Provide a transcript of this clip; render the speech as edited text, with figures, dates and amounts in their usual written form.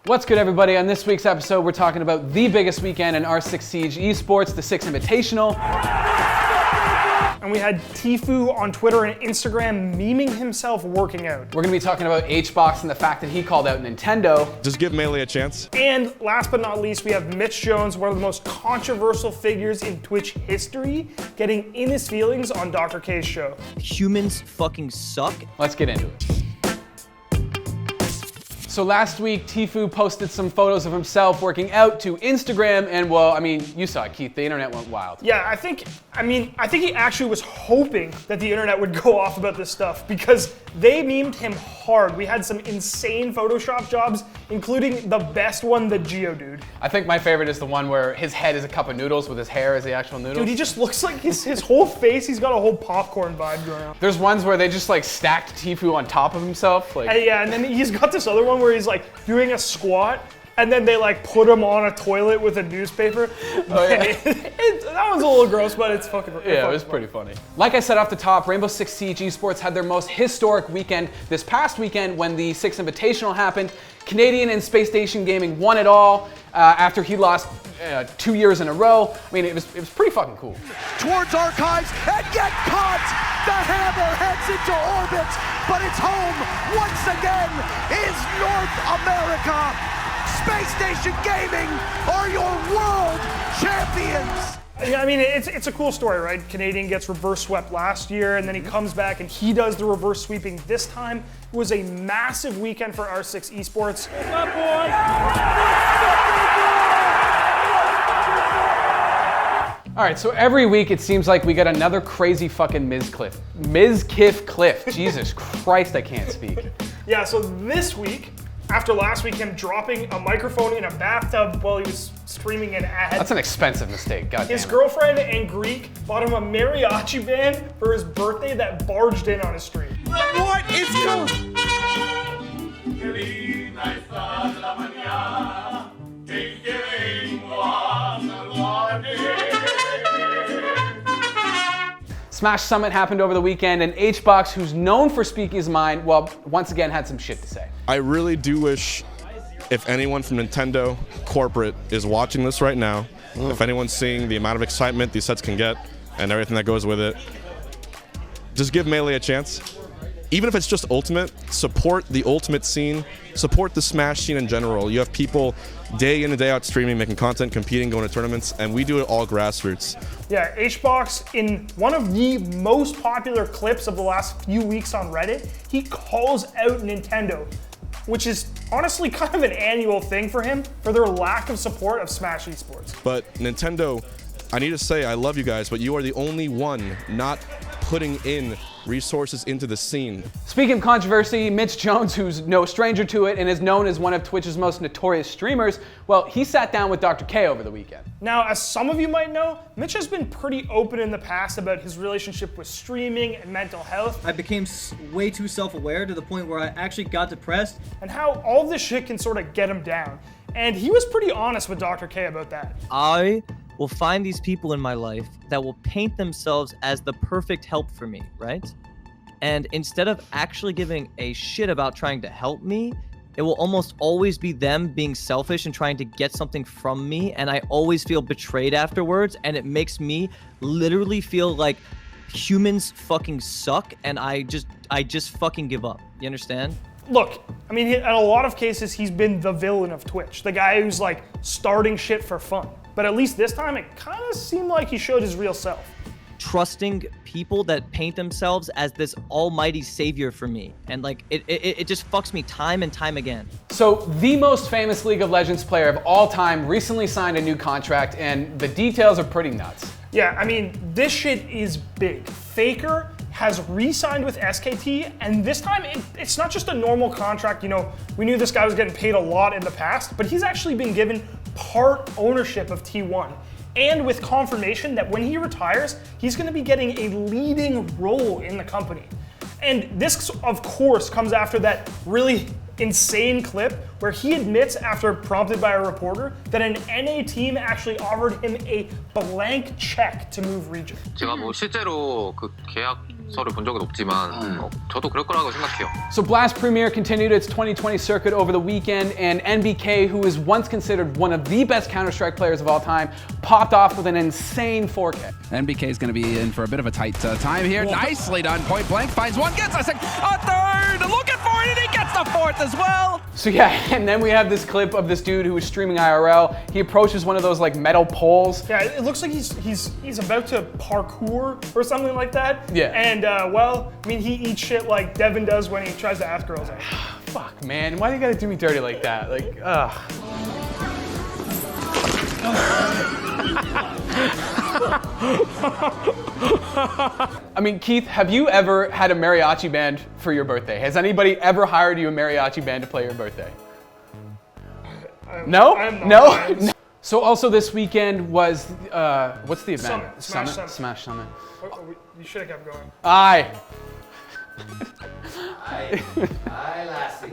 What's good, everybody? On this week's episode, we're talking about the biggest weekend in R6 Siege esports, the R6 Invitational. And we had Tfue on Twitter and Instagram memeing himself working out. We're gonna be talking about Hbox and the fact that he called out Nintendo. Just give Melee a chance. And last but not least, we have Mitch Jones, one of the most controversial figures in Twitch history, getting in his feelings on Dr. K's show. Humans fucking suck. Let's get into it. So last week, Tfue posted some photos of himself working out to Instagram, and well, I mean, you saw it, Keith, the internet went wild. Yeah, I think he actually was hoping that the internet would go off about this stuff because they memed him hard. We had some insane Photoshop jobs, including the best one, the Geodude. I think my favorite is the one where his head is a cup of noodles with his hair as the actual noodles. Dude, he just looks like his whole face, he's got a whole popcorn vibe going on. There's ones where they just like stacked Tfue on top of himself. Yeah, and then he's got this other one where he's like doing a squat, and then they like put him on a toilet with a newspaper. Oh, yeah. That one's a little gross, but it's fucking yeah, it was pretty funny. Like I said off the top, Rainbow Six Siege esports had their most historic weekend this past weekend when the R6 Invitational happened. Canadian and Space Station Gaming won it all after he lost 2 years in a row. I mean, it was pretty fucking cool. Towards Archives and get caught! The hammer heads into orbit, but its home once again is North America! Space Station Gaming are your world champions! Yeah, I mean, it's a cool story, right? Canadian gets reverse swept last year, and then he comes back and he does the reverse sweeping this time. It was a massive weekend for R6 esports. All right, so every week it seems like we get another crazy fucking Mizkif cliff. Jesus Christ, I can't speak. Yeah, so this week, after last week, him dropping a microphone in a bathtub while he was streaming an ad. That's an expensive mistake, goddamn. His girlfriend and Greek bought him a mariachi band for his birthday that barged in on his stream. What is going Smash Summit happened over the weekend, and Hbox, who's known for speaking his mind, well, once again had some shit to say. I really do wish if anyone from Nintendo corporate is watching this right now, if anyone's seeing the amount of excitement these sets can get and everything that goes with it, just give Melee a chance. Even if it's just Ultimate, support the Ultimate scene, support the Smash scene in general. You have people day in and day out streaming, making content, competing, going to tournaments, and we do it all grassroots. Yeah, Hbox, in one of the most popular clips of the last few weeks on Reddit, he calls out Nintendo, which is honestly kind of an annual thing for him, for their lack of support of Smash esports. But Nintendo, I need to say I love you guys, but you are the only one not putting in resources into the scene. Speaking of controversy, Mitch Jones, who's no stranger to it and is known as one of Twitch's most notorious streamers, well, he sat down with Dr.K over the weekend. Now, as some of you might know, Mitch has been pretty open in the past about his relationship with streaming and mental health. I became way too self-aware to the point where I actually got depressed. And how all of this shit can sort of get him down. And he was pretty honest with Dr. K about that. I will find these people in my life that will paint themselves as the perfect help for me, right? And instead of actually giving a shit about trying to help me, it will almost always be them being selfish and trying to get something from me, and I always feel betrayed afterwards, and it makes me literally feel like humans fucking suck, and I just fucking give up. You understand? Look, I mean, in a lot of cases, he's been the villain of Twitch, the guy who's like starting shit for fun. But at least this time, it kind of seemed like he showed his real self. Trusting people that paint themselves as this almighty savior for me. And like, it just fucks me time and time again. So the most famous League of Legends player of all time recently signed a new contract, and the details are pretty nuts. Yeah, I mean, this shit is big. Faker has re-signed with SKT, and this time it's not just a normal contract. You know, we knew this guy was getting paid a lot in the past, but he's actually been given part ownership of T1. And with confirmation that when he retires, he's gonna be getting a leading role in the company. And this, of course, comes after that really insane clip where he admits, after prompted by a reporter, that an NA team actually offered him a blank check to move region. 제가 뭐 실제로 그 계약 서를 본 적은 없지만 저도 그럴 거라고 생각해요. So Blast Premier continued its 2020 circuit over the weekend, and NBK, who is once considered one of the best Counter-Strike players of all time, popped off with an insane 4K. NBK is going to be in for a bit of a tight time here. Nicely done. Point blank finds one, gets a second, a third, looking for it, and he gets the fourth as well. So yeah, and then we have this clip of this dude who was streaming IRL. He approaches one of those like metal poles. Yeah, it looks like he's about to parkour or something like that. Yeah. And well, I mean, he eats shit like Devin does when he tries to ask girls out. Fuck, man, why do you gotta do me dirty like that? Like, ugh. I mean, Keith, have you ever had a mariachi band for your birthday? Has anybody ever hired you a mariachi band to play your birthday? No? So also this weekend was, what's the event? Summit. Smash Summit. You should have kept going. Aye. Aye, Lassie.